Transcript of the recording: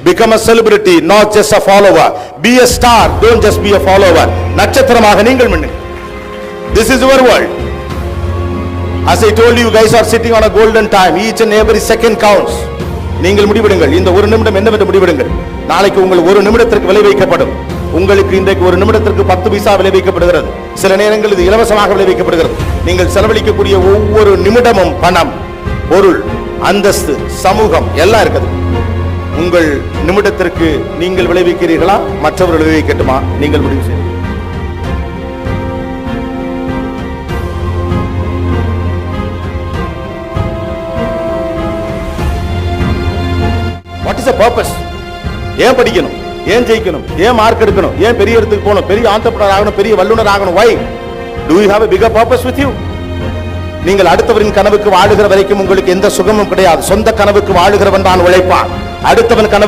Become a celebrity, not just a follower. Be a star, don't just be a follower. நட்சத்திரமாக நீங்கள் மின்னுங்கள். This is your world. As I told you, you guys are sitting on a golden time. Each and every second counts. நீங்கள் முடிவெடுங்கள். இந்த ஒரு நிமிடம் என்னவென்று முடிவெடுங்கள். நாளைக்கு உங்கள் ஒரு நிமிடத்திற்கு விலை வைக்கப்படும். உங்களுக்கு இன்றைக்கு ஒரு நிமிடத்திற்கு 10 பைசா விலை வைக்கப்படுகிறது. சில நேரங்கள் இது இலவசமாக விலை வைக்கப்படுகிறது. நீங்கள் செலவழிக்கக்கூடிய ஒவ்வொரு நிமிடமும் பணம், பொருள், அந்தஸ்து, சமூகம் எல்லாம் இருக்குது. உங்கள் நிமிடத்திற்கு நீங்கள் விளைவிக்கிறீர்களா, மற்றவர்கள் விளைவிக்கட்டுமா? நீங்கள் முடிவு செய்யுங்கள். What is the purpose? ஏன் படிக்கணும், ஏன் ஜெயிக்கணும், ஏன் மார்க் எடுக்கணும், ஏன் பெரிய இடத்துக்கு போகணும், பெரிய ஆண்டர்பிரனர் ஆகணும், பெரிய வல்லுநர் ஆகணும்? Why? Do you have a bigger purpose with you? நீங்கள் அடுத்தவரின் கனவுக்கு வாழுகிற வரைக்கும் உங்களுக்கு எந்த சுகமும் கிடையாது. சொந்த கனவுக்கு வாழுகிறவன் தான் உழைப்பான். அடுத்தவன் கனவுக்கு